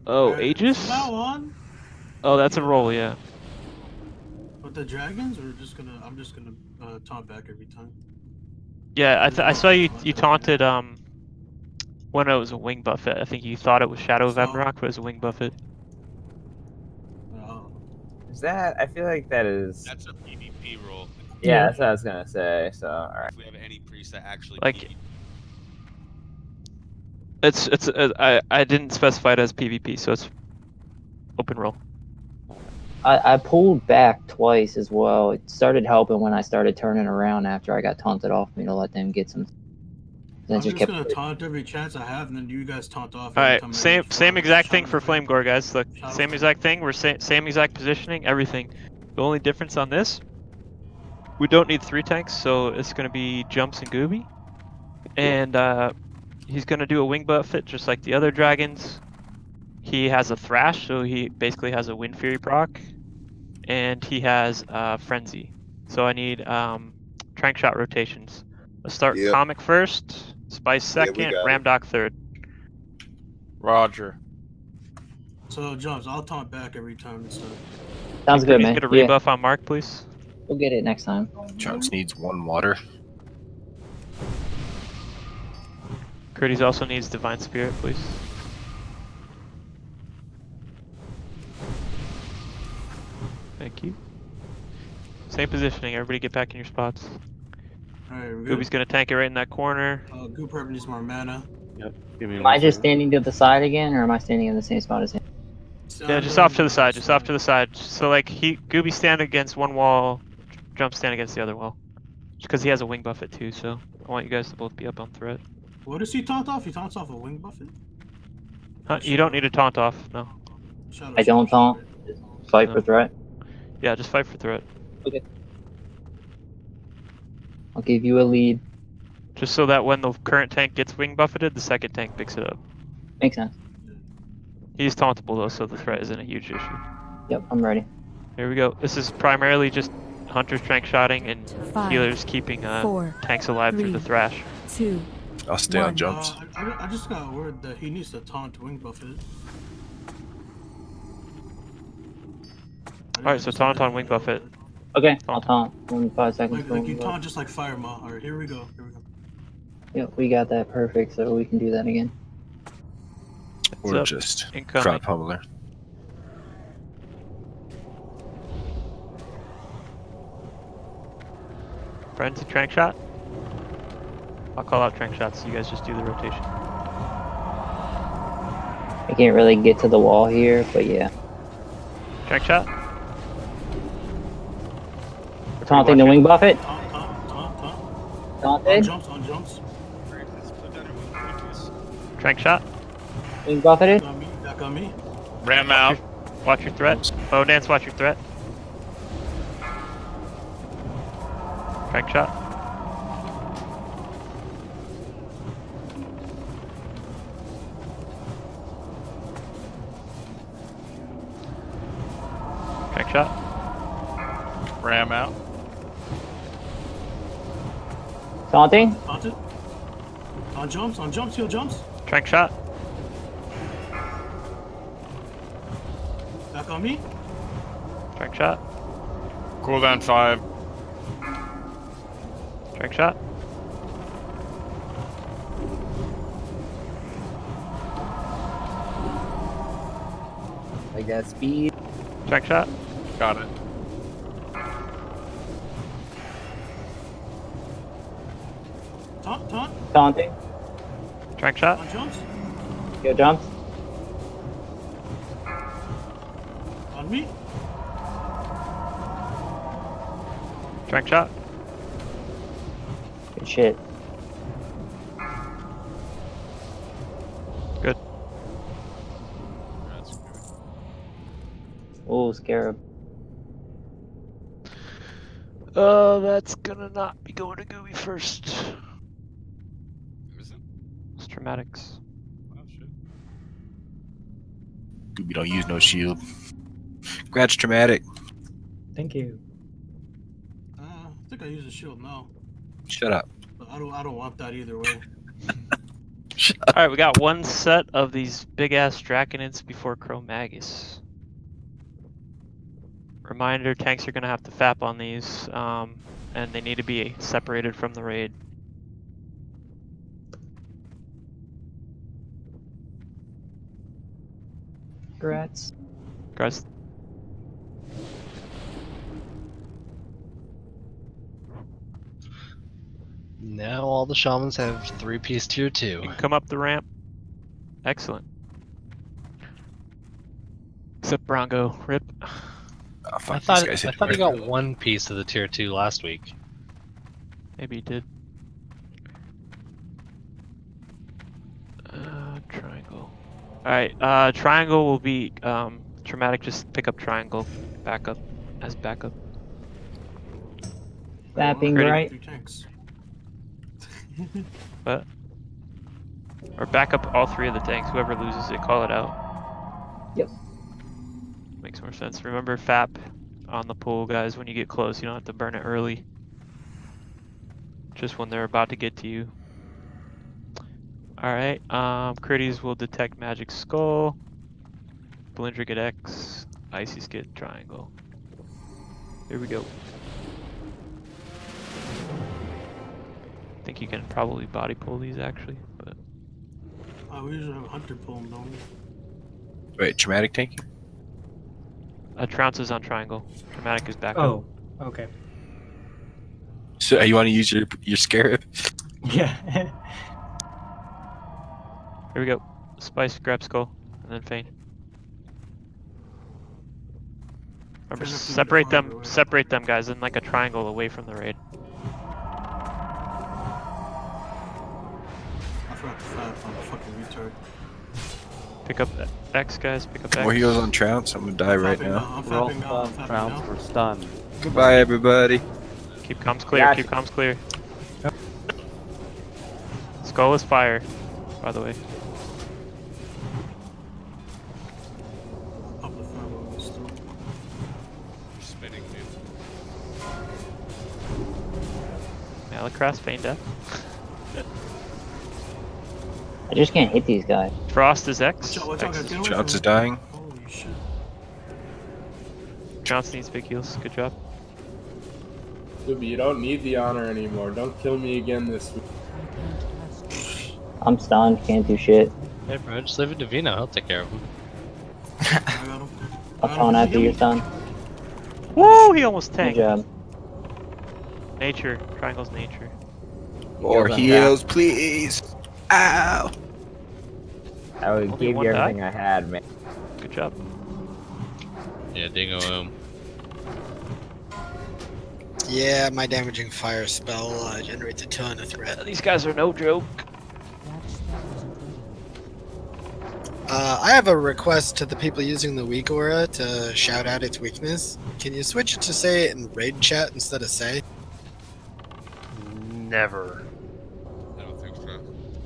Oh, From now Aegis? on, Oh, that's a roll, yeah. with the dragons, we're just gonna. I'm just gonna taunt back every time. Yeah, There's I no saw you taunt you every taunted time. when it was a wing buffet. I think you thought it was Shadow of So, Emberock, but it was a wing buffet. uh, Is that? I feel like that is. That's a PvP roll. Yeah, that's what I was gonna say. So, all right. If we have any priest that actually Like PvP. it's I didn't specify it as PvP, so it's open roll. I pulled back twice as well. It started helping when I started turning around after I got taunted off me to let them get some. I'm just gonna taunt every chance I have, and then you guys taunt off All every right, time I same get exact thing Shadow's for Flame Bane. Gore, guys. Look, Shadow's same Bane. exact thing. We're same exact positioning, everything. The only difference on this, we don't need 3 tanks, so it's gonna be Jumps and Gooby, and he's gonna do a wing buffet just like the other dragons. He has a Thrash, so he basically has a Wind Fury proc, and he has Frenzy. So I need Trank Shot rotations. Let's start Comic first, Spice second, Ramdock third. Roger. So jumps, I'll taunt back every time instead. Sounds good, man. Get a Yeah, rebuff on Mark, please. we'll get it next time. Chunks needs 1 water. Curtis also needs Divine Spirit, please. Thank you. Same positioning. Everybody get back in your spots. Alright, we're good. Gooby's gonna tank it right in that corner. Goop Herb needs more mana. Yep. Give me Am 1 I just second. standing to the side again, or am I standing in the same spot as him? Yeah, just off to the side. Just off to the side. So like Gooby stand against one wall, Jump stand against the other wall. Just because he has a wing buffet too, so I want you guys to both be up on threat. What does he taunt off? He taunts off a wing buffet? You don't need to taunt off, no. I don't taunt. Just fight for threat. Yeah, just fight for threat. Okay. I'll give you a lead. Just so that when the current tank gets wing buffeted, the second tank picks it up. Makes sense. He's tauntable though, so the threat isn't a huge issue. Yep, I'm ready. Here we go. This is primarily just Hunter's Trank Shotting and 5, healers keeping 4, tanks alive 3, through the Thrash. 2. I'll stay on jumps. I just got word that he needs to taunt wing buffet. Alright, so taunt on wing buffet. Okay, I'll taunt. 5 seconds. Like you taunt just like Fire Maw. Alright, here we go. Yep, we got that perfect, so we can do that again. Or just crop pummeler. Friends, a Trank Shot? I'll call out Trank Shots, so you guys just do the rotation. I can't really get to the wall here, but yeah. Trank Shot? Taunting the wing buffet? Taunt. Taunted? On jumps. Trank Shot? Wing buffeted? Back on me. Ram out. Watch your threat. Oh, Nance, watch your threat. Trank Shot. Trank Shot. Ram out. Taunting? Taunted. On jumps, heal jumps. Trank Shot. Back on me. Trank Shot. Cooldown 5. Trank Shot. I got speed. Trank Shot. Got it. Taunt. Taunting? Trank Shot. On jumps. Yo, jumps? On me. Trank Shot. Good shit. Good. Oh, Scarab. That's gonna not be going to Gooby first. Is it? It's Traumatics. Oh shit. Gooby don't use no shield. Congrats, traumatic. Thank you. I think I use a shield now. Shut up. But I don't want that either way. All right, we got one set of these big ass Draconids before Chromagus. Reminder: tanks are gonna have to FAP on these, and they need to be separated from the raid. Congrats. Guys, Now all the shamans have 3-piece tier 2. you can come up the ramp. Excellent. Except Bronco, rip. Oh, fuck, I these thought guys I hit thought he right. got 1 piece of the tier 2 last week. Maybe he did. Triangle. Alright, triangle will be traumatic. Just pick up triangle backup as backup. Fapping Ready. right. 3 tanks. But or back up all 3 of the tanks. Whoever loses it, call it out. Yep. Makes more sense. Remember FAP on the pool, guys. When you get close, you don't have to burn it early. Just when they're about to get to you. Alright, Critties will detect Magic Skull. Blindra get X. Ices get Triangle. Here we go. I think you can probably body pull these actually, but We usually have a hunter pull them, don't we? Wait, traumatic tank? Trounce is on Triangle. Dramatic is backup. Oh, okay. So you want to use your scarab? Yeah. Here we go. Spice, grab Skull, and then Feign. Remember, Feign have to be separate defined, them, right? separate them, guys, in like a triangle away from the raid. I forgot to fat on the fucking retard. Pick up X, guys. Pick up X. More heals on Trounce. I'm gonna die right Fapping now. I'm Roll fapping now. I'm stun, fapping Trounce, now. we're stunned. Goodbye, everybody. Keep comms clear. Gotcha. Keep comms clear. Skull is fire, by the way. Up the fat one still. You're spinning, dude. Malacross, Feign Death. I just can't hit these guys. Frost is X. Watch out, X guys. is- Get away Trounce from is me. dying. Holy shit. Trounce needs big heals. Good job. Dude, you don't need the honor anymore. Don't kill me again this week. I'm stunned. Can't do shit. Hey bro, just leave it to Vino, he'll take care of him. I got him. I'll tone after you're done. Woo! He almost Good tanked. job. Nature. Triangle's nature. More Heals on heals, please. Ow. I would Only give one you die? everything I had, man. Good job. Yeah, dingo him. Yeah, my damaging fire spell generates a ton of threat. These guys are no joke. I have a request to the people using the weak aura to shout out its weakness. Can you switch it to say it in raid chat instead of say? Never. I don't think so.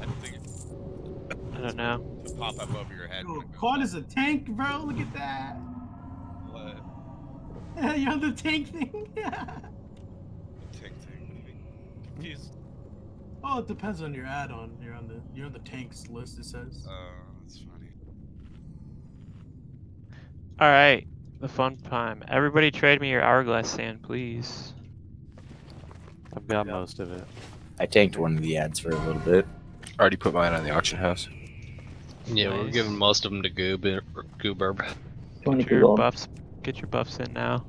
I don't think it I don't know. will pop up over your head. Yo, when it goes Quad off. is a tank, bro. Look at that. What? You're on the tank thing. Tick tick. What do you mean? Confused. Oh, it depends on your add-on. You're on the tanks list. It says. That's funny. All right, the fun time. Everybody, trade me your hourglass sand, please. I've got most of it. I tanked one of the ads for a little bit. Already put mine on the auction house. Yeah, we're Nice. giving most of them to Gooberb. Get 22 your gold. buffs. Get your buffs in now.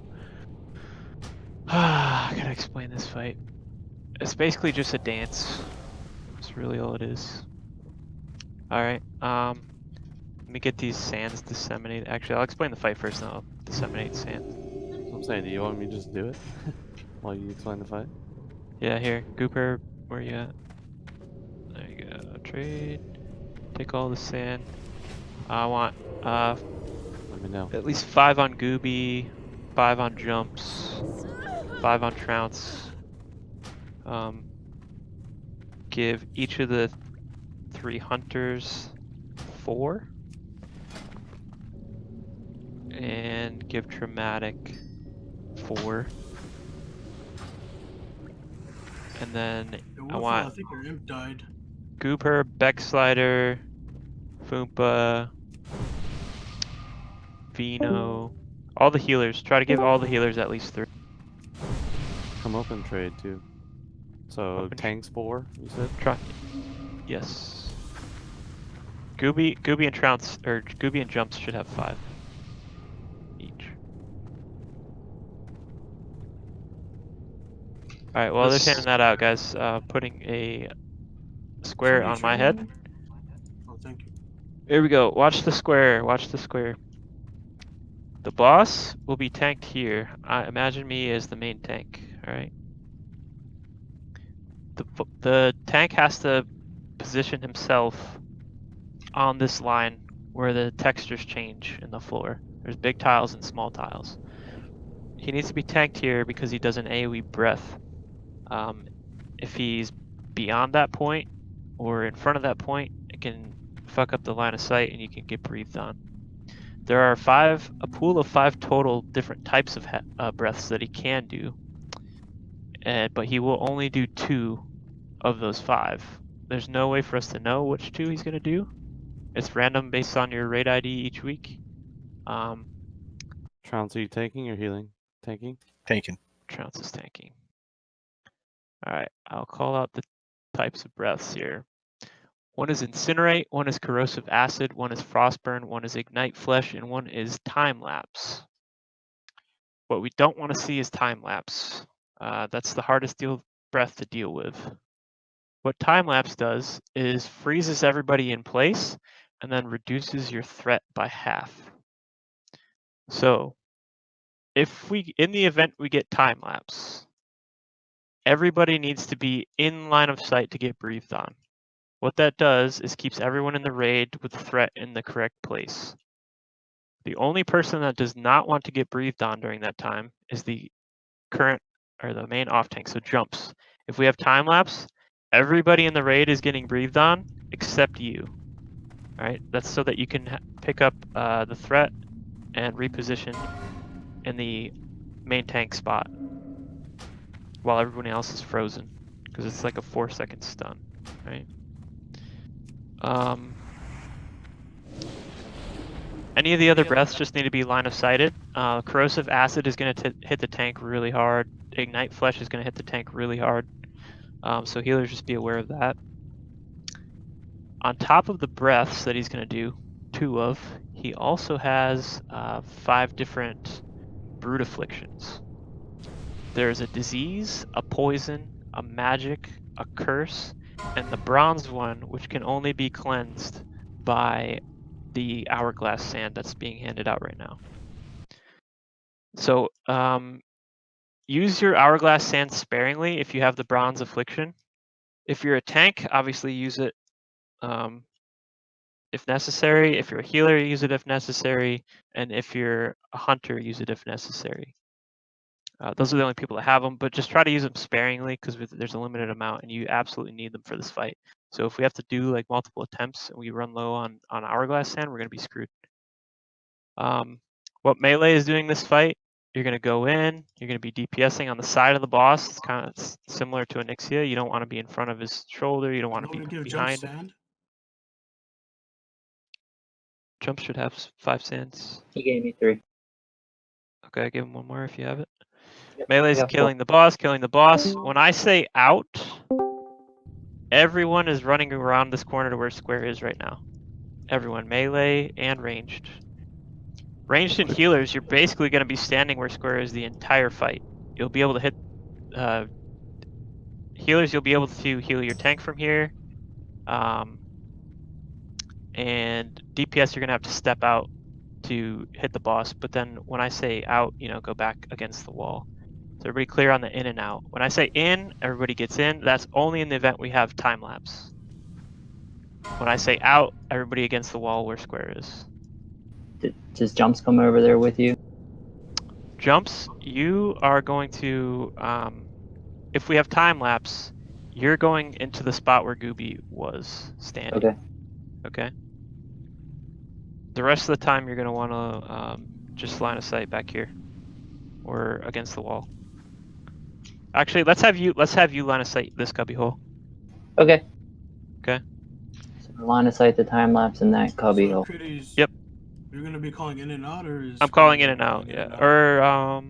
I gotta explain this fight. It's basically just a dance. That's really all it is. All right. Let me get these sands disseminated. Actually, I'll explain the fight first, and I'll disseminate sand. That's what I'm saying. Do you want me to just do it while you explain the fight? Yeah, here, Gooper, where you at? There you go. Trade. Take all the sand. I want Let me know. at least 5 on Gooby, 5 on jumps, 5 on trounce. Give each of the 3 hunters 4. And give traumatic 4. And then Yo, I Wolf, want I think your imp died. Gooper, Beckslider, Foompa, Vino, all the healers. Try to give all the healers at least 3. Come open trade too. So Open tanks 4, you said? Try. Yes. Gooby and Trounce, or Gooby and Jumps should have 5 each. Alright, well, they're This- handing that out, guys. Putting a square Somebody on my trade head. me? Oh, thank you. Here we go. Watch the square. Watch the square. The boss will be tanked here. Imagine me as the main tank. Alright. The tank has to position himself on this line where the textures change in the floor. There's big tiles and small tiles. He needs to be tanked here because he does an AoE breath. If he's beyond that point or in front of that point, it can fuck up the line of sight and you can get breathed on. There are a pool of 5 total different types of breaths that he can do, but he will only do 2 of those 5. There's no way for us to know which 2 he's going to do. It's random based on your raid ID each week. Trounce, are you tanking or healing? Tanking? Taken. Trounce is tanking. Alright, I'll call out the types of breaths here. One is Incinerate, one is Corrosive Acid, one is Frostburn, one is Ignite Flesh, and one is Time Lapse. What we don't want to see is Time Lapse. That's the hardest breath to deal with. What Time Lapse does is freezes everybody in place and then reduces your threat by half. So, in the event we get Time Lapse, everybody needs to be in line of sight to get breathed on. What that does is keeps everyone in the raid with threat in the correct place. The only person that does not want to get breathed on during that time is the main off tank, so Jumps. If we have time lapse, everybody in the raid is getting breathed on except you. All right, that's so that you can pick up the threat and reposition in the main tank spot while everybody else is frozen, because it's like a 4-second stun, right? Any of the other breaths just need to be line of sighted. Corrosive Acid is going to hit the tank really hard. Ignite Flesh is going to hit the tank really hard. So healers, just be aware of that. On top of the breaths that he's going to do 2 of, he also has 5 different Brood Afflictions. There's a Disease, a Poison, a Magic, a Curse, and the bronze one, which can only be cleansed by the Hourglass Sand that's being handed out right now. So use your Hourglass Sand sparingly if you have the Bronze Affliction. If you're a tank, obviously use it if necessary. If you're a healer, use it if necessary. And if you're a hunter, use it if necessary. Those are the only people that have them, but just try to use them sparingly because there's a limited amount and you absolutely need them for this fight. So if we have to do like multiple attempts and we run low on Hourglass Sand, we're going to be screwed. What melee is doing this fight, you're going to go in, you're going to be DPSing on the side of the boss. It's kind of similar to Onyxia. You don't want to be in front of his shoulder. You don't want to be give behind. Jump sand? Jump should have 5 sands. He gave me 3. Okay, give him 1 more if you have it. Yep, Melee's yeah, killing the boss, killing the boss. When I say out, everyone is running around this corner to where square is right now. Everyone, melee and ranged. Ranged and healers, you're basically going to be standing where square is the entire fight. You'll be able to hit healers. You'll be able to heal your tank from here. And DPS, you're going to have to step out to hit the boss. But then when I say out, go back against the wall. So everybody clear on the in and out. When I say in, everybody gets in. That's only in the event we have time lapse. When I say out, everybody against the wall where square is. Does Jumps come over there with you? Jumps, you are going to, if we have time lapse, you're going into the spot where Gooby was standing. Okay. Okay. The rest of the time, you're going to want to just line of sight back here or against the wall. Actually, let's have you line of sight this cubby hole. Okay. Okay. Line of sight, the time lapse, and that cubby So, hill. Critties, Yep. You're gonna be calling in and out, or is I'm calling Critties in and gonna be out. calling Yeah.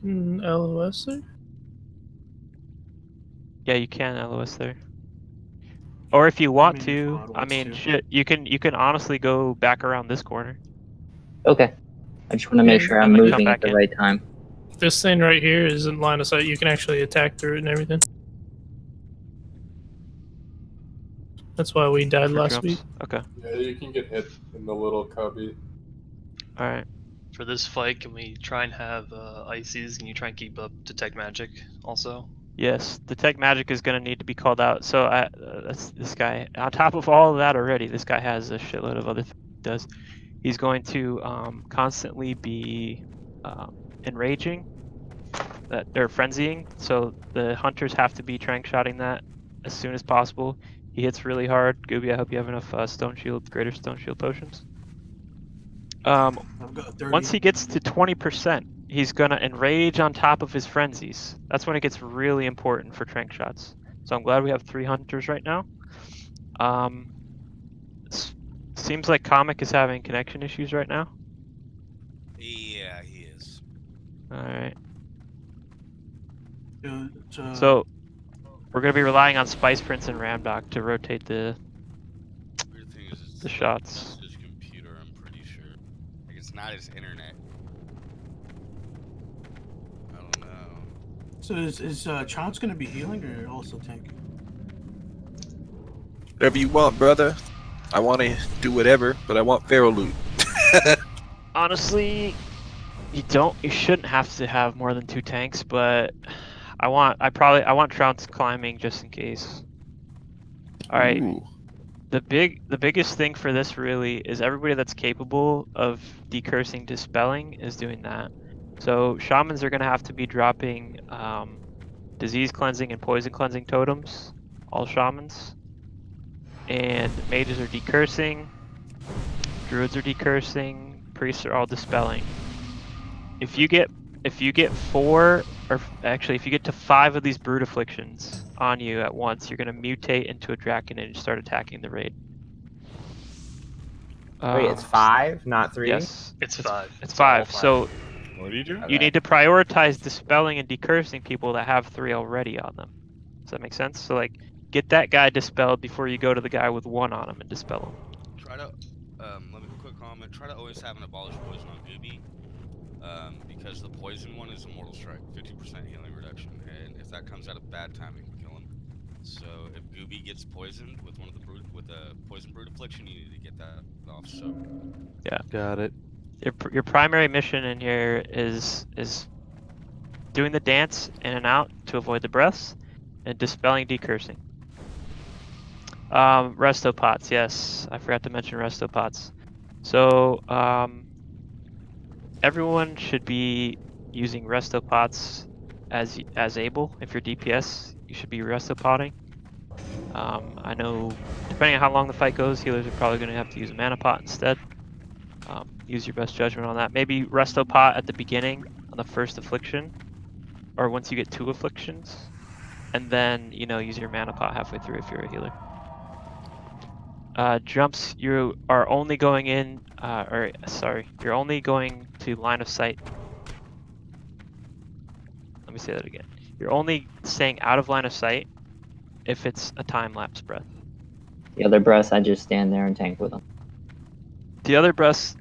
and out? Or LOS there? yeah, you can LOS there. Or if you want mean, to, Squad I wants mean, to. shit, you can honestly go back around this corner. Okay. I just want to make Yeah, sure and I'm then come moving at back the in. right time. This thing right here is in line of sight. You can actually attack through it and everything. That's why we died For last jumps. week. Okay. Yeah, you can get hit in the little cubby. All right. For this fight, can we try and have ICs? Can you try and keep up Detect Magic also? Yes, Detect Magic is going to need to be called out. So that's this guy. On top of all of that already, this guy has a shitload of other things he does. He's going to constantly be enraging, that they're frenzying. So the hunters have to be trank shotting that as soon as possible. He hits really hard. Gooby, I hope you have enough Stone Shield, Greater Stone Shield potions. I've got 30. Once he gets to 20%, he's gonna enrage on top of his frenzies. That's when it gets really important for trank shots. So I'm glad we have 3 hunters right now. Seems like Comic is having connection issues right now. Yeah, he is. All right. So, So we're gonna be relying on Spice Prince and Ramdock to rotate the Weird thing is, it's the like shots. just his computer. I'm pretty sure. Like it's not his internet. I don't know. so is Chomps gonna be healing or also tanking? Whatever you want, brother. I want to do whatever, but I want Pharaoh loot. Honestly, you shouldn't have to have more than 2 tanks, but I want Trounce climbing just in case. All right. Ooh. The biggest thing for this really is everybody that's capable of decursing dispelling is doing that. So shamans are gonna have to be dropping disease cleansing and poison cleansing totems, all shamans. And mages are decursing, druids are decursing, priests are all dispelling. If you get 4, or actually if you get to 5 of these brute afflictions on you at once, you're gonna mutate into a draken and start attacking the raid. Wait, it's 5, not 3? Yes, It's 5. It's all 5. 5. So What do you do? you need to prioritize dispelling and decursing people that have 3 already on them. Does that make sense? So like, get that guy dispelled before you go to the guy with 1 on him and dispel him. Try to let me quick comment. Try to always have an abolished poison on Gooby. Because the poison one is a mortal strike, 50% healing reduction, and if that comes at a bad time, it can kill him. So if Gooby gets poisoned with one of the with a poison brute affliction, you need to get that off. So yeah, got it. Your primary mission in here is doing the dance in and out to avoid the breaths, and dispelling decursing. Resto pots, yes, I forgot to mention resto pots. So everyone should be using resto pots as able. If you're DPS, you should be resto potting. I know depending on how long the fight goes, healers are probably going to have to use a mana pot instead. Use your best judgment on that. Maybe resto pot at the beginning on the first affliction, or once you get 2 afflictions, and then use your mana pot halfway through if you're a healer. Jumps, you are only going in, you're only going to line of sight. Let me say that again. You're only staying out of line of sight if it's a time-lapse breath. The other breaths, I just stand there and tank with them. The other breaths,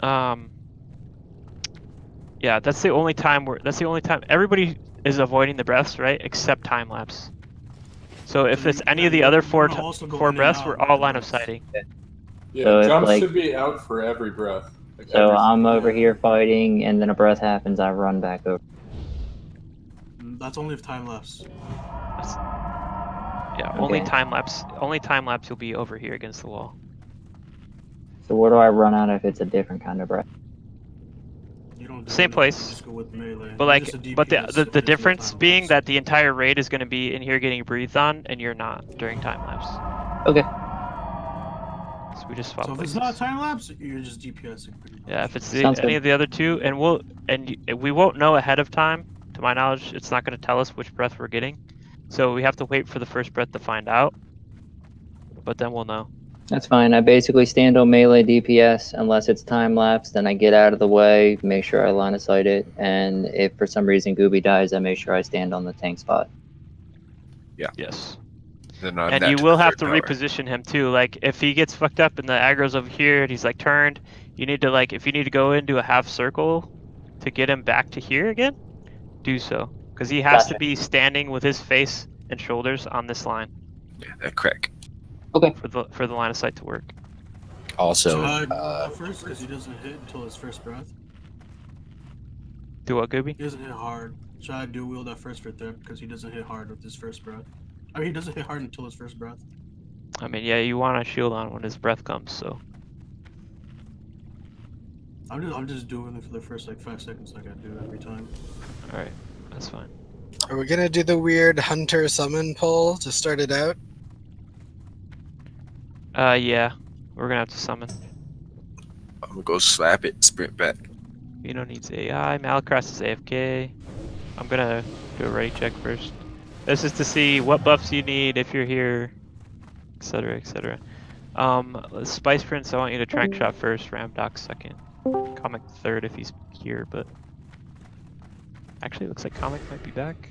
yeah, that's the only time everybody is avoiding the breaths, right? Except time-lapse. So if it's any of the other 4 breaths, we're all line of sighting. Yeah, So if, jumps like- should be out for every breath. Like So every I'm single over one. here fighting, and then a breath happens, I run back over. That's only if time lapse. Yeah, Okay. only time-lapse. Only time-lapse you'll be over here against the wall. So where do I run out if it's a different kind of breath? You don't do Same anything, place. you just go with melee. But You're like, just a but DPS the if there's no difference time being lapse. that the entire raid is going to be in here getting breathed on, and you're not during time-lapse. Okay. So we just swap So if it's places. not time lapse, you're just DPSing pretty much. Yeah, if it's Sounds any good. of the other 2, and we won't know ahead of time. To my knowledge, it's not going to tell us which breath we're getting, so we have to wait for the first breath to find out. But then we'll know. That's fine. I basically stand on melee DPS unless it's time lapse. Then I get out of the way, make sure I line of sight it, and if for some reason Gooby dies, I make sure I stand on the tank spot. Yes. Then I'm And that you to will the have third to tower. reposition him too. Like if he gets fucked up and the aggro's over here and he's like turned, you need to like if you need to go into a half circle to get him back to here again, do so. Because he has to Gotcha. be standing with his face and shoulders on this line Yeah, that crack. for the line of sight to work. Also, Chad that first because he doesn't hit until his first breath. Do what, Gooby? He doesn't hit hard. Chad do wield that first for threat because he doesn't hit hard with his first breath. I mean, he doesn't hit hard until his first breath. I mean, yeah, you want a shield on when his breath comes, so. I'm just doing it for the first like 5 seconds like I do every time. Alright, that's fine. Are we gonna do the weird hunter summon pull to start it out? Yeah. We're gonna have to summon. I'm gonna go slap it, sprint back. Vino needs AI. Malacross is AFK. I'm gonna do a ready check first. This is to see what buffs you need if you're here, etc., etc. Spice Prince, I want you to trank shot first, Ramdoc second, Comic third if he's here, but actually it looks like Comic might be back.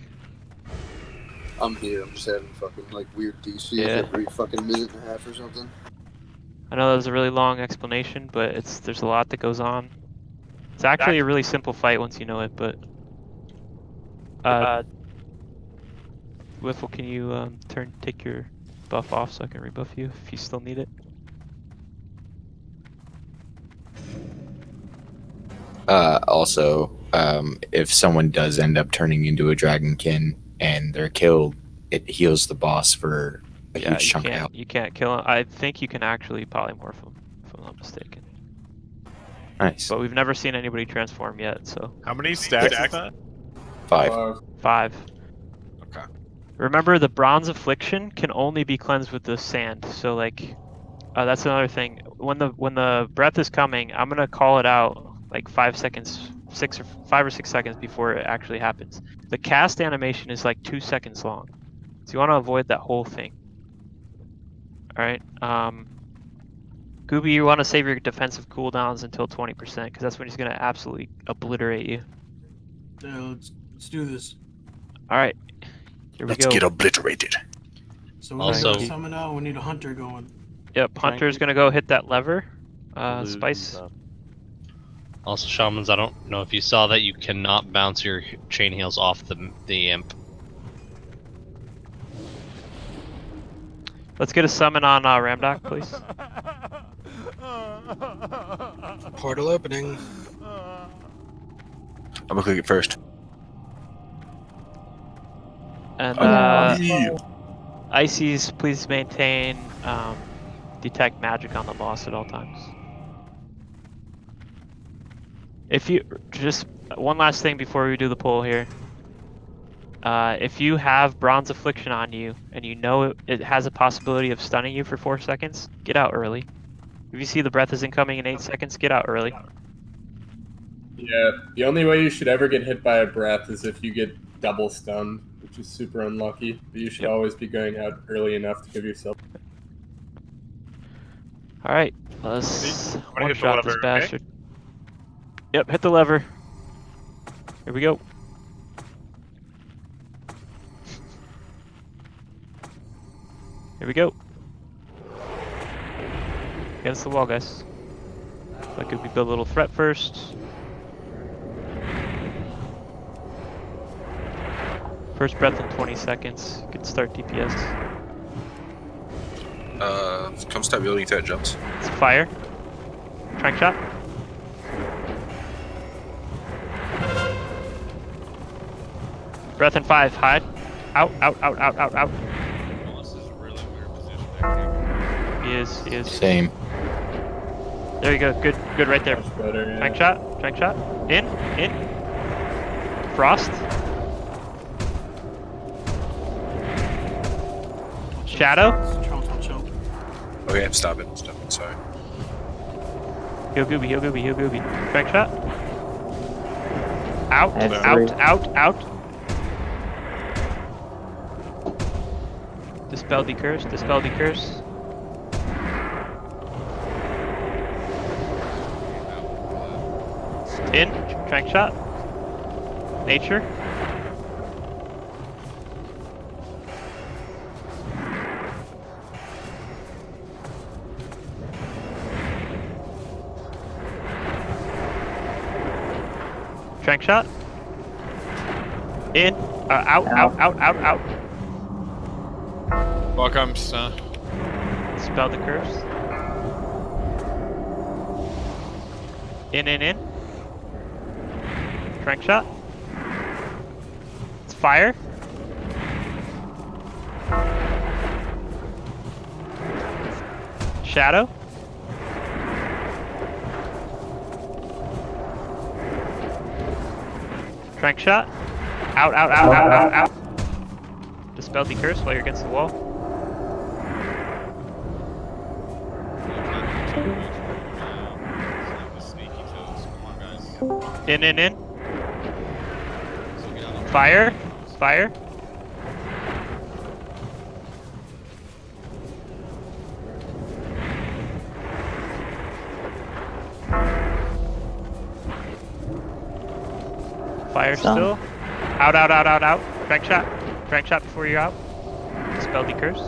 I'm here. I'm just having fucking like weird DCs Yeah. every fucking minute and a half or something. I know that was a really long explanation, but there's a lot that goes on. It's actually a really simple fight once you know it, but Wiffle, can you take your buff off so I can rebuff you if you still need it? Also, if someone does end up turning into a dragonkin and they're killed, it heals the boss for a Yeah, huge chunk of health. you can't kill him. I think you can actually polymorph him, if I'm not mistaken. Nice. But we've never seen anybody transform yet, so. How many stacks is that? 5. 5. Okay. Remember, the Bronze Affliction can only be cleansed with the sand, so like, that's another thing. When the breath is coming, I'm gonna call it out like 5 seconds, 5 or 6 seconds before it actually happens. The cast animation is like 2 seconds long, so you want to avoid that whole thing. All right. Gooby, you want to save your defensive cooldowns until 20%, because that's when he's gonna absolutely obliterate you. Yeah, let's do this. All right. Here we Let's go. get obliterated. So we Also- need a summon out. We need a hunter going. Yep, Hunter's gonna go hit that lever. Blue Spice. stuff. Also, shamans, I don't know if you saw that you cannot bounce your chain heals off the imp. Let's get a summon on Ramdoc, please. Portal opening. I'm gonna click it first. And Yeah. Ices, please maintain detect magic on the boss at all times. If you just one last thing before we do the pull here. If you have Bronze Affliction on you and you know it has a possibility of stunning you for 4 seconds, get out early. If you see the breath is incoming in 8 seconds, get out early. Yeah, the only way you should ever get hit by a breath is if you get double stunned, which is super unlucky. But you should always be going out early enough to give yourself. All right, let's Wanna one hit the shot this lever, okay? bastard. Yep, hit the lever. Here we go. Here we go. Against the wall, guys. Like if we build a little threat first. First breath in 20 seconds. You can start DPS. Come start building threat jumps. It's fire. Trank shot. Breath in 5. Hide. Out, out, out, out, out, out. Boss is a really weird position back here. He is. Same. There you go. Good right there. Much better. Yeah. Trank shot. In. Frost. Shadow. Charles, choke. Okay, stop it. Sorry. Heal Gooby. Trank shot. Out. I have 3. Out. Dispel the curse. In. Trank shot. Nature. Trank shot. In. Out. Welcome, son. Spell the curse. In. Trank shot. It's fire. Shadow. Trank shot. Out. Dispel the curse while you're against the wall. In. Fire. Fire still. Out. Trank shot before you're out. Dispel the curse.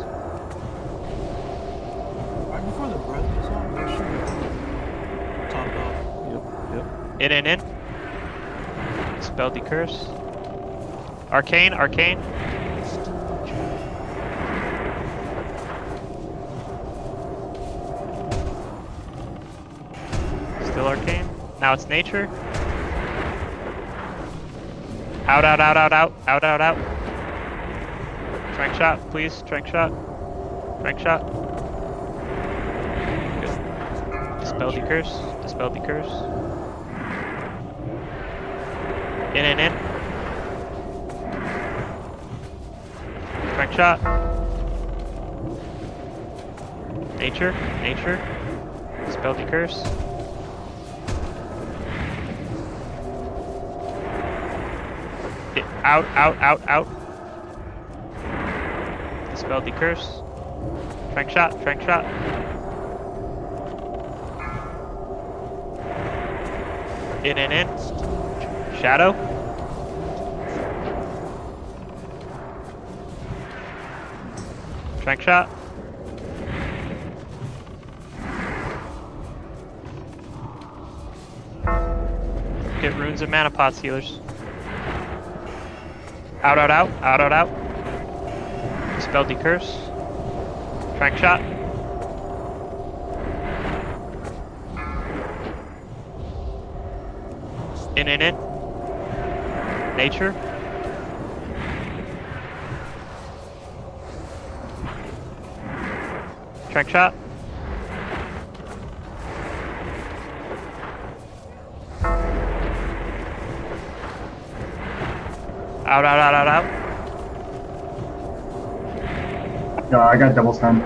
Right before the breath is on, make sure you're topped off. In. Dispel the curse. Arcane. Still arcane. Now it's nature. Out. Trank shot, please. Trank shot. Good. Dispel the curse. In. Trank shot. Nature. Dispel the curse. Out. Dispel the curse. Trank shot. In. Shadow. Trank shot. Get runes and mana pots, healers. Out. Dispel the curse. Trank shot. In. Nature. Trank shot. Out. No, I got double stun.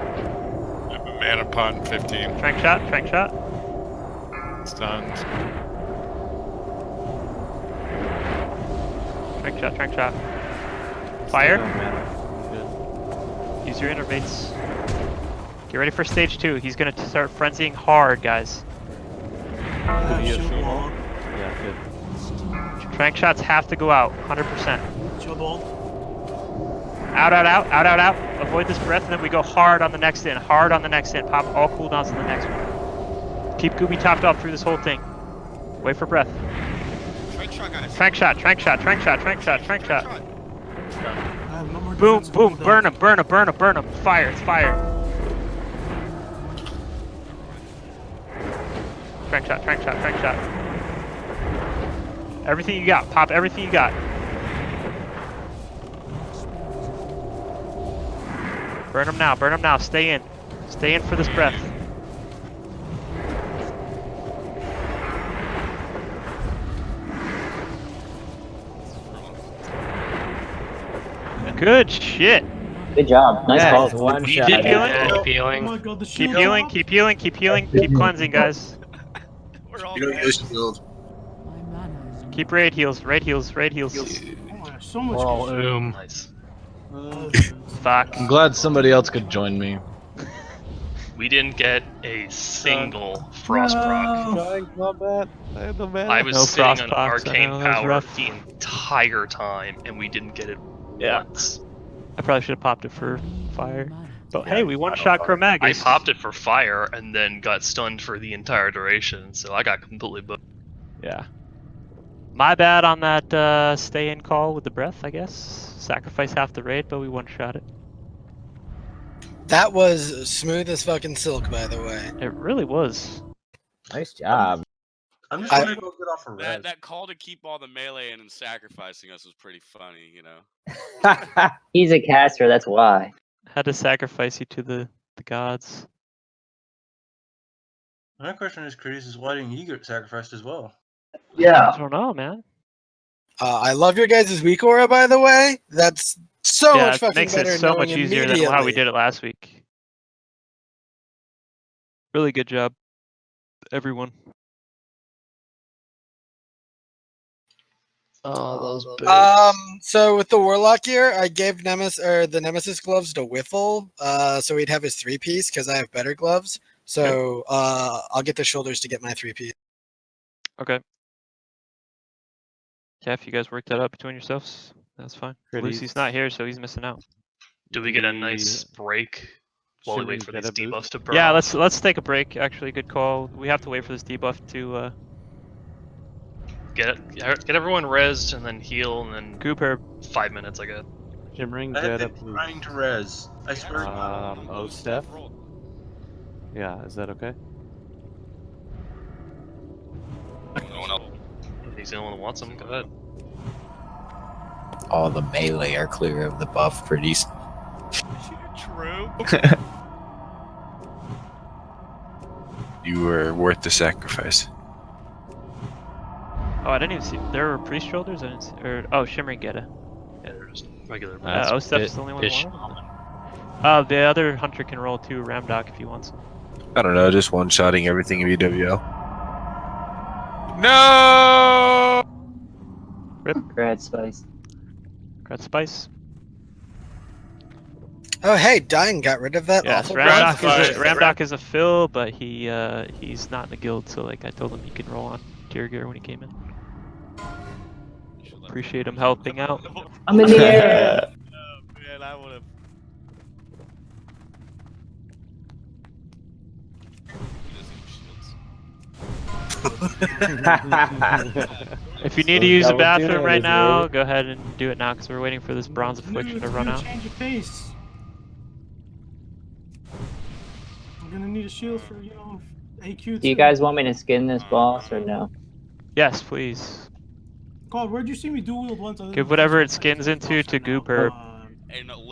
Mana pun 15. Trank shot. Stunned. Trank shot. Fire. Use your innervates. Get ready for stage 2. He's gonna start frenzying hard, guys. Yeah, good. Trank shots have to go out, 100%. Shield wall. Out. Avoid this breath, and then we go hard on the next in. Pop all cooldowns on the next one. Keep Gooby topped off through this whole thing. Wait for breath. Trank shot, guys. Trank shot. I have no more Boom. defense Burn cooldowns. him. Fire. It's fire. Trank shot. Everything you got. Pop everything you got. Burn him now. Stay in for this breath. Good shit. Good job. Nice Yeah. call. One Keep shot. healing. Keep healing. Oh my god, the Keep shield healing. Keep cleansing, guys. We're all You don't use shield. Keep raid heals. Oh my god, so much All good Nice. Fuck. I'm glad somebody else could join me. We didn't get a single frost proc. Trying combat. I had no mana. I was No sitting frost on procs, I arcane know, that was power rough. the entire time, and we didn't get it Yeah. once. I probably should have popped it for fire. But Yeah, hey, we one-shot I Chromagus. popped it for fire and then got stunned for the entire duration, so I got completely booked. Yeah. My bad on that stay-in call with the breath, I guess. Sacrifice half the raid, but we one-shot it. That was smooth as fucking silk, by the way. It really was. Nice job. I'm just gonna go get off a res. That call to keep all the melee in and sacrificing us was pretty funny, you know. He's a caster, that's why. Had to sacrifice you to the gods. My question is, Chris, is why didn't you get sacrificed as well? I don't know, man. I love your guys' weak aura, by the way. That's so yeah, much it fucking makes better it so knowing much easier than how we did it last week. Really good job, everyone. Oh, those So with the warlock gear, I gave the Nemesis gloves to Whiffle, so he'd have his 3-piece because I have better gloves. So I'll get the shoulders to get my 3-piece. Okay. Yeah, if you guys work that out between yourselves, that's fine. Lucy's not here, so he's missing out. Do we get a nice break while we wait for these debuffs to burn Yeah, off? let's take a break. Actually, good call. We have to wait for this debuff to Get everyone rezzed and then heal and then Gooper 5 minutes, I guess. Shimmering I have Jetta, been please. trying to res. I swear. Oh, Steph? Yeah, is that okay? No one else. If he's the only one who wants them, go ahead. All the melee are clear of the buff pretty soon. True. You were worth the sacrifice. Oh, I didn't even see. There were priest shoulders. I didn't see. Or Shimmering Geta. Yeah, they're just regular. Ostef's the only one who wanted. The other hunter can roll too. Ramdock if he wants. I don't know, just one-shotting everything in VWL. No! Rip. Grad Spice. Grad Spice. Oh, hey, Dying got rid of that Yes, awful Ramdock is a fill, but he's not in the guild, so like I told him he can roll on tier gear when he came in. Appreciate him helping out. I'm in the air. Oh man, I would have. If you need to use the bathroom right now, go ahead and do it now, because we're waiting for this bronze affliction to run out. Change your face. I'm gonna need a shield for AQ. Do you guys want me to skin this boss or no? Yes, please. God, where'd you see me dual wield once? Give whatever it skins into to Gooper.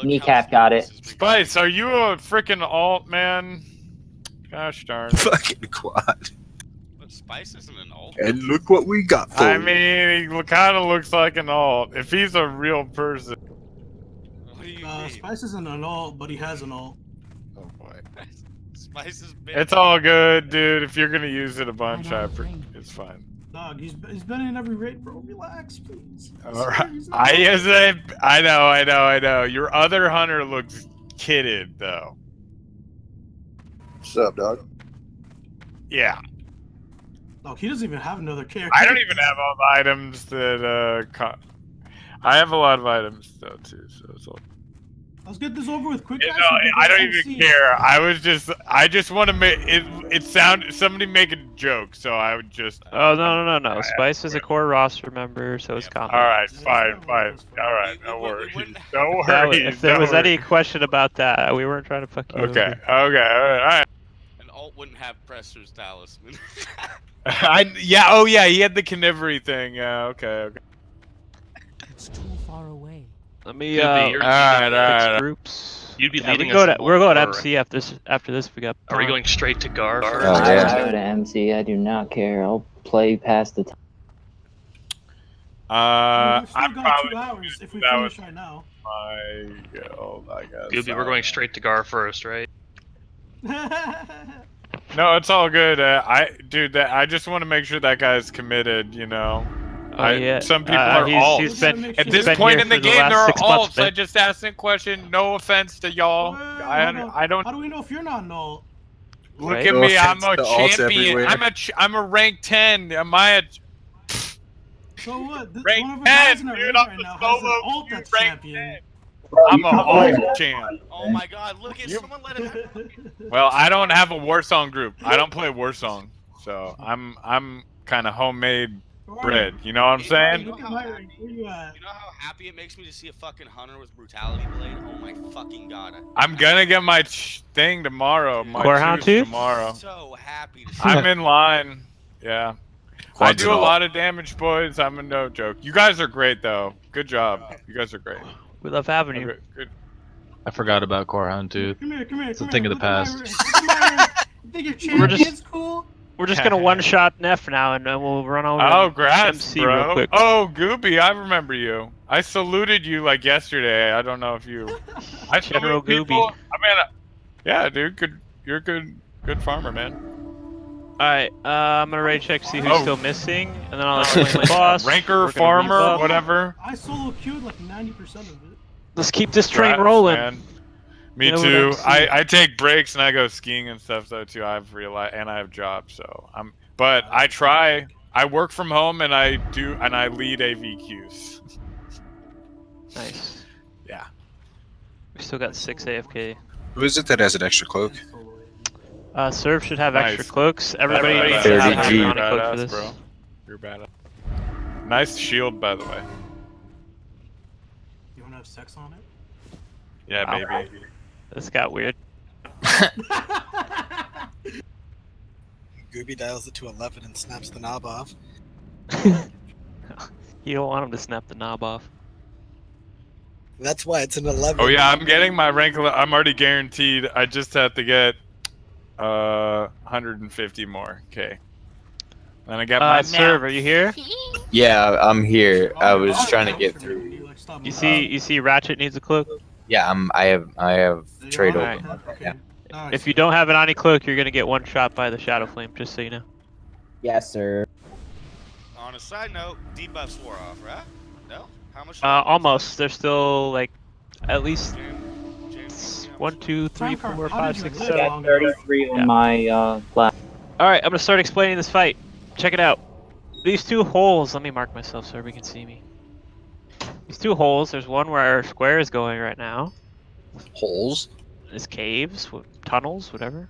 Kneecap got it. Spice, are you a freaking alt, man? Gosh darn. Fucking quad. But Spice isn't an alt. And look what we got for I you. mean, he kind of looks like an alt. If he's a real person. What do you mean? Spice isn't an alt, but he has an alt. Oh boy. Spice is big. It's all good, dude. If you're gonna use it a bunch, it's fine. Dog, he's been in every raid, bro. Relax, please. All right. I know. Your other hunter looks kitted, though. What's up, dog? Yeah. Dog, he doesn't even have another character. I don't even have all the items that I have a lot of items though too, so it's all. Let's get this over with quick. I don't even care. I just want to make it sound. Somebody make a joke, so I would just. Oh no! Spice is a core roster member, so it's common. All right, fine. All right, no worries. No worries. If there was any question about that, we weren't trying to fuck you. Okay. Over. All right. An alt wouldn't have Presser's talisman. Oh yeah, he had the Knivery thing. Yeah, okay. It's too far away. Let me all right. Groups. You'd be Yeah, leading we're us. going to MC after this. If we got. Are we going straight to Gar? I go to MC. I do not care. I'll play past the time. We've still I'm got probably 2 hours if we that finish was right now. my goal, I guess. Gooby, we're going straight to Gar first, right? No, it's all good. I just want to make sure that guy's committed. You know. Yeah. Some people are alts. At this point in the game, there are alts. I just asked a question. No offense to y'all. I don't. How do we know if you're not an alt? Look Right? at No me, I'm offense a to alts champion. everywhere. I'm a rank 10. Am I a So what? This, rank one of the 10, guys in our dude? raid I'm right the now has an solo ult queue that's rank champion. Bro, I'm you a can play alt it. champ. Oh my god, look at You- someone let him. Well, I don't have a Warsong group. I don't play Warsong, so I'm kind of homemade bread. You know what I'm saying? Look at my rank. Where you at? You know how happy it makes me to see a fucking hunter with brutality blade? Oh my fucking god. I'm gonna get my thing tomorrow. My Corehound choose too? tomorrow. So happy to see I'm that. in line. Yeah. I Quads do and a all. lot of damage, boys. I'm a no joke. You guys are great, though. Good job. You guys are great. We love having you. Okay, good. I forgot about Corehound too. Come here, come here, It's a come thing here. of the Look at my past. rank. Look at my rank. You think your We're just- champion's cool? We're just gonna one-shot Neff now, and then we'll run over Oh, and grats, MC real bro. quick. Oh, Gooby, I remember you. I saluted you like yesterday. I don't know if you. I General salute people. Gooby. I mean, yeah, dude. Good. You're a good farmer, man. Alright, I'm gonna raid check, see who's Oh. still missing, and then I'll explain the boss. Ranker, We're gonna farmer, rebuff. whatever. I solo queued like 90% of it. Let's keep this train Congrats, rolling. man. Me You know what too. I'm saying? I take breaks and I go skiing and stuff though too. I've realized, and I have jobs, so I'm. But I try. I work from home and I lead AVQs. Nice. Yeah. We still got 6 AFK. Who is it that has an extra cloak? Serve should have Nice. extra cloaks. Everybody That's needs to badass. have a 30G. Ironic cloak for Badass, this. bro. You're badass. Nice shield, by the way. You wanna have sex on it? Yeah, Wow. baby. This got weird. Gooby dials it to 11 and snaps the knob off. You don't want him to snap the knob off. That's why it's an 11. Oh yeah, I'm getting my rank. I'm already guaranteed. I just have to get 150 more. Okay. Then I get my Serve, are you here? Yeah, I'm here. I was trying to get through. You see Ratchet needs a cloak? Yeah, I have trade Alright. open. Okay. Nice. If you don't have an Ani cloak, you're gonna get one shot by the Shadow Flame, just so you know. Yes, sir. On a side note, debuffs wore off, right? No? How much? Almost. There's still like at least James, 1, 2, 3, 4, 5, 6, I 7. got 33 on my flat. Alright, I'm gonna start explaining this fight. Check it out. These two holes, let me mark myself so everybody can see me. These two holes, there's one where our square is going right now. Holes? There's caves, tunnels, whatever.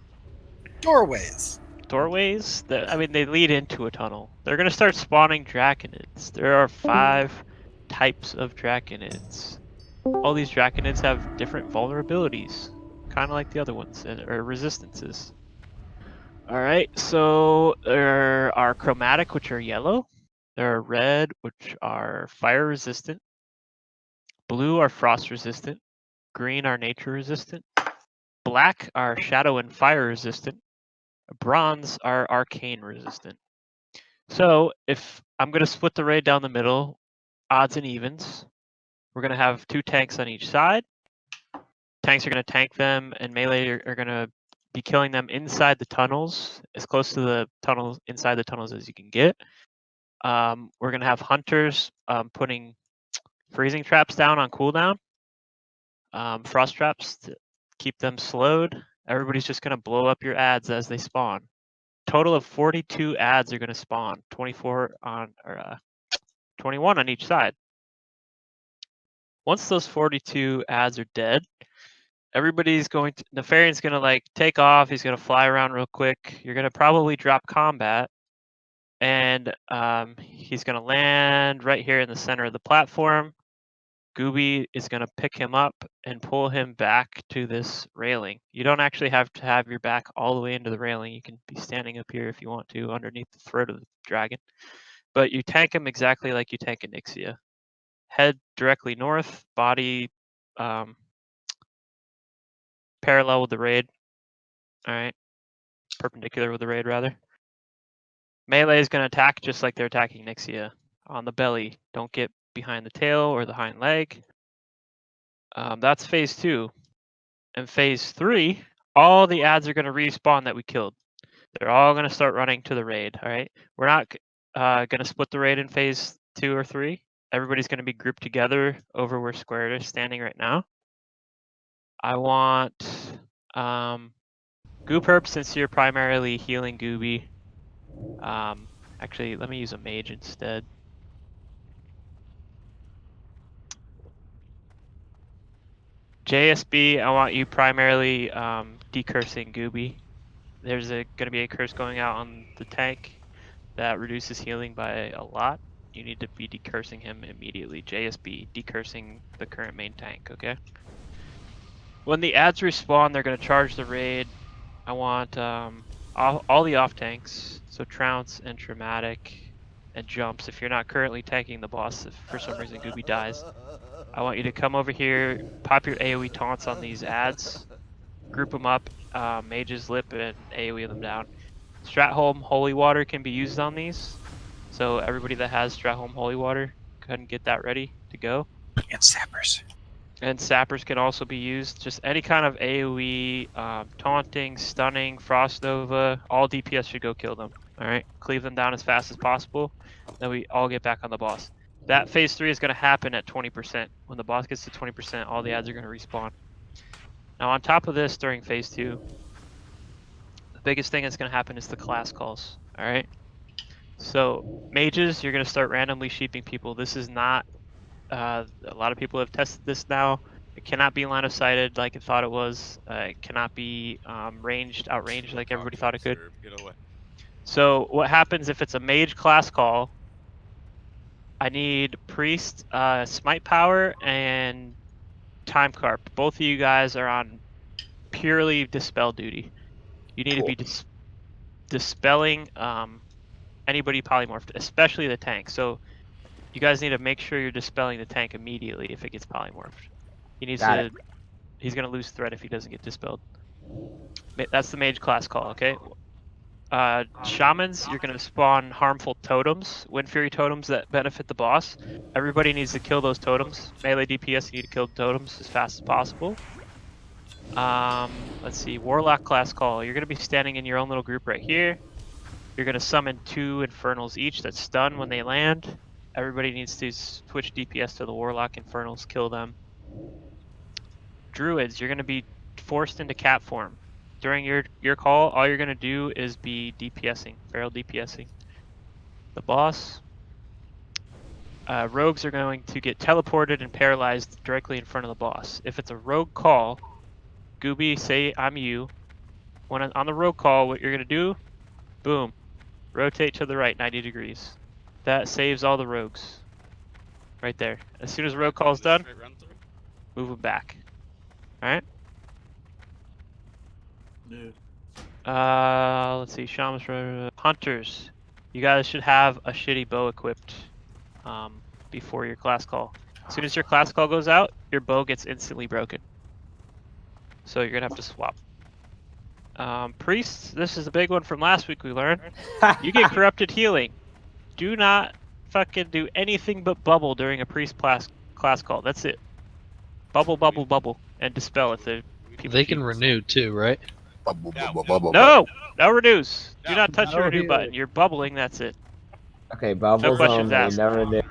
Doorways. Doorways? I mean, they lead into a tunnel. They're gonna start spawning draconids. There are 5 types of draconids. All these draconids have different vulnerabilities, kind of like the other ones, or resistances. Alright, so there are chromatic, which are yellow. There are red, which are fire resistant. Blue are frost resistant. Green are nature resistant. Black are shadow and fire resistant. Bronze are arcane resistant. So if I'm going to split the raid down the middle, odds and evens, we're going to have 2 tanks on each side. Tanks are going to tank them, and melee are going to be killing them inside the tunnels, as close to the tunnels, inside the tunnels as you can get. We're going to have hunters putting freezing traps down on cooldown, frost traps to keep them slowed. Everybody's just going to blow up your ads as they spawn. Total of 42 ads are going to spawn, 24 on, or 21 on each side. Once those 42 ads are dead, everybody's going to, Nefarian's going to like take off. He's going to fly around real quick. You're going to probably drop combat, and he's going to land right here in the center of the platform. Gooby is going to pick him up and pull him back to this railing. You don't actually have to have your back all the way into the railing. You can be standing up here if you want to, underneath the throat of the dragon. But you tank him exactly like you tank a Nixia. Head directly north, body parallel with the raid. All right, perpendicular with the raid rather. Melee is going to attack just like they're attacking Nixia on the belly. Don't get behind the tail or the hind leg. That's phase 2. And phase 3, all the ads are going to respawn that we killed. They're all going to start running to the raid. All right, we're not going to split the raid in phase 2 or 3. Everybody's going to be grouped together over where Square is standing right now. I want Goop Herb, since you're primarily healing Gooby. Actually, let me use a mage instead. JSB, I want you primarily decursing Gooby. There's going to be a curse going out on the tank that reduces healing by a lot. You need to be decursing him immediately. JSB, decursing the current main tank, okay? When the ads respawn, they're going to charge the raid. I want all the off tanks, so Trounce and Traumatic and Jumps. If you're not currently tanking the boss, if for some reason Gooby dies, I want you to come over here, pop your AoE taunts on these ads, group them up, Mage's Lip, and AoE them down. Stratholme Holy Water can be used on these, so everybody that has Stratholme Holy Water, go ahead and get that ready to go. And Sappers. And Sappers can also be used. Just any kind of AoE, taunting, stunning, Frost Nova, all DPS should go kill them. All right, cleave them down as fast as possible. Then we all get back on the boss. That phase 3 is going to happen at 20%. When the boss gets to 20%, all the ads are going to respawn. Now on top of this, during phase 2, the biggest thing that's going to happen is the class calls. All right. So mages, you're going to start randomly sheeping people. This is not. A lot of people have tested this now. It cannot be line of sighted like it thought it was. It cannot be outranged like everybody thought it could. Get away. So what happens if it's a mage class call? I need priest, smite power, and time carp. Both of you guys are on purely dispel duty. You need to be dispelling anybody polymorphed, especially the tank. So you guys need to make sure you're dispelling the tank immediately if it gets polymorphed. He needs Got to. it. He's gonna lose threat if he doesn't get dispelled. That's the mage class call. Okay. Shamans, you're gonna spawn harmful totems, Wind Fury totems that benefit the boss. Everybody needs to kill those totems. Melee DPS, you need to kill the totems as fast as possible. Let's see. Warlock class call. You're gonna be standing in your own little group right here. You're gonna summon 2 Infernals each that stun when they land. Everybody needs to switch DPS to the Warlock Infernals, kill them. Druids, you're going to be forced into cat form. During your call, all you're going to do is be DPSing, feral DPSing. The boss. Rogues are going to get teleported and paralyzed directly in front of the boss. If it's a rogue call, Gooby, say I'm you. When on the rogue call, what you're going to do, boom, rotate to the right 90 degrees. That saves all the rogues. Right there. As soon as the rogue call's done, move them back. Alright? Yeah. Let's see. Shamans, Hunters. You guys should have a shitty bow equipped before your class call. As soon as your class call goes out, your bow gets instantly broken. So you're going to have to swap. Priests, this is a big one from last week we learned. You get corrupted healing. Do not fucking do anything but bubble during a priest class call. That's it. Bubble, bubble, bubble. And dispel if the people They can renew too, right? No! No renews. Do not touch your renew button. You're bubbling, that's it. Okay, bubbles No questions only, asked. no renew.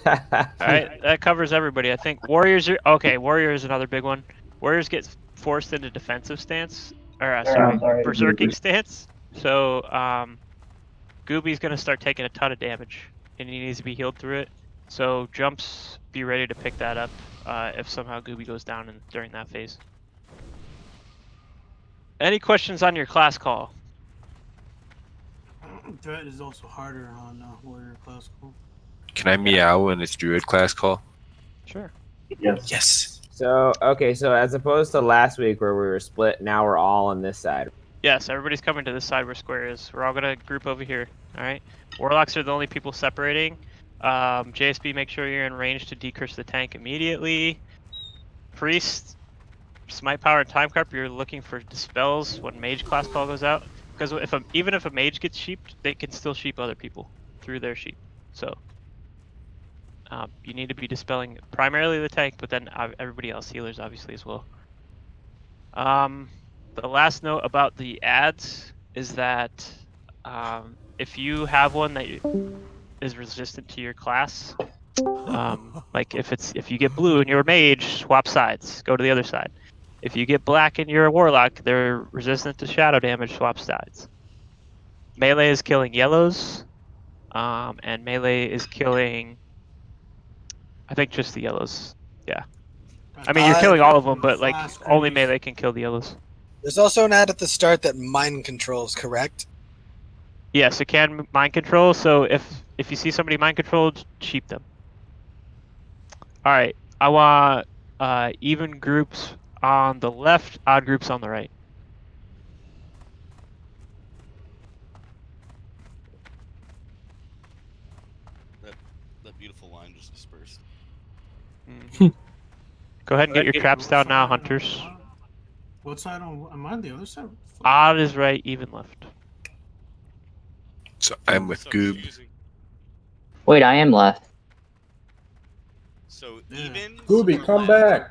Alright, that covers everybody. I think Warriors are... Okay, Warrior is another big one. Warriors get forced into defensive stance. Or, sorry, berserking stance. So, Gooby's going to start taking a ton of damage. And he needs to be healed through it. So, Jumps, be ready to pick that up if somehow Gooby goes down during that phase. Any questions on your class call? Threat is also harder on warrior class call. Can I meow when it's druid class call? Sure. Yes. Yes. So, okay, so as opposed to last week where we were split, now we're all on this side. Yes, everybody's coming to this side where Square is. We're all going to group over here. Alright? Warlocks are the only people separating. JSB, make sure you're in range to decurse the tank immediately. Priest, Smite Power, and Time Carp, you're looking for dispels when Mage class call goes out. Because even if a Mage gets sheeped, they can still sheep other people through their sheep. So, you need to be dispelling primarily the tank, but then everybody else, healers obviously as well. The last note about the ads is that if you have one that is resistant to your class, like if you get blue and you're a mage, swap sides, go to the other side. If you get black and you're a warlock, they're resistant to shadow damage. Swap sides. Melee is killing yellows, and melee is killing. I think just the yellows. Yeah. I mean, you're killing all of them, but like only melee can kill the yellows. There's also an ad at the start that mind controls, correct? Yes, it can mind control. So if you see somebody mind controlled, cheap them. All right, I want even groups on the left, odd groups on the right. That beautiful line just dispersed. Go ahead and get your traps down now, hunters. What side am I on the other side? Odd is right, even left. So I'm with Goob. Wait, I am left. So even. Gooby, come back.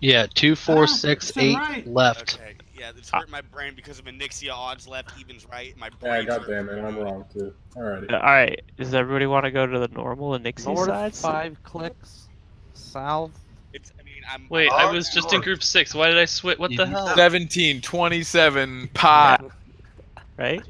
Yeah, 2, 4, 6, 8 left. Okay, yeah, it's hurt my brain because of Anixia odds left, evens right. My Yeah, brain. goddamn it, I'm wrong too. Alrighty. All right, does everybody want to go to the normal and Nixie North sides? 5 clicks. South. Wait, I was just in group 6. Why did I switch? What the hell? 17, 27, pot. Right?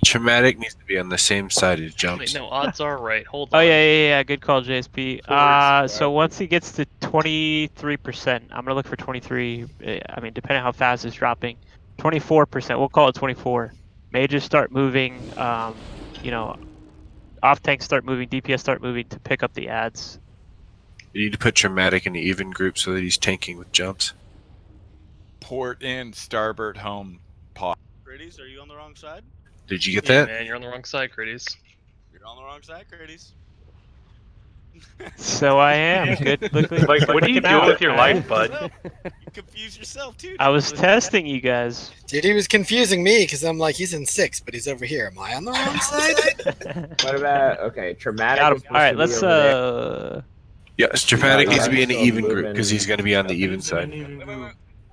Traumatic needs to be on the same side as jumps. Wait, no, odds are right. Hold Oh on. yeah. Good call, JSP. So once he gets to 23%, I'm gonna look for 23. I mean, depending on how fast it's dropping, 24%. We'll call it 24. Mages start moving. You know, off tanks start moving. DPS start moving to pick up the ads. You need to put Traumatic in the even group so that he's tanking with jumps. Port in, starboard home, pot. Gritties, are you on the wrong side? Did you get Yeah, that? man, you're on the wrong side, Gritties. You're on the wrong side, Gritties. So I am. Good. Look, Like, what are you doing with your life, bud? You confuse yourself too. I was testing you guys. Dude, he was confusing me because I'm like, he's in 6, but he's over here. Am I on the wrong side? What about traumatic? Got him. is supposed All right, to be let's over there. Yes, Traumatic needs to be in the Still even group moving. because he's going to be on the even side.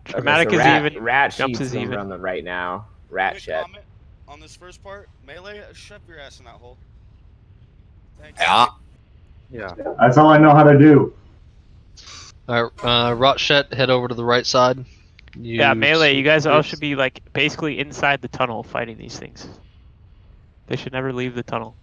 Traumatic so is rat, even. Rat Jumps Sheet's is gonna even. run the right now. Rat Quick shed. comment on this first part, melee, shove your ass in that hole. Thank Yeah. Yeah. That's all I know how to do. Alright, Rotshet, head over to the right side. Yeah, melee. You guys all groups. should be like basically inside the tunnel fighting these things. They should never leave the tunnel.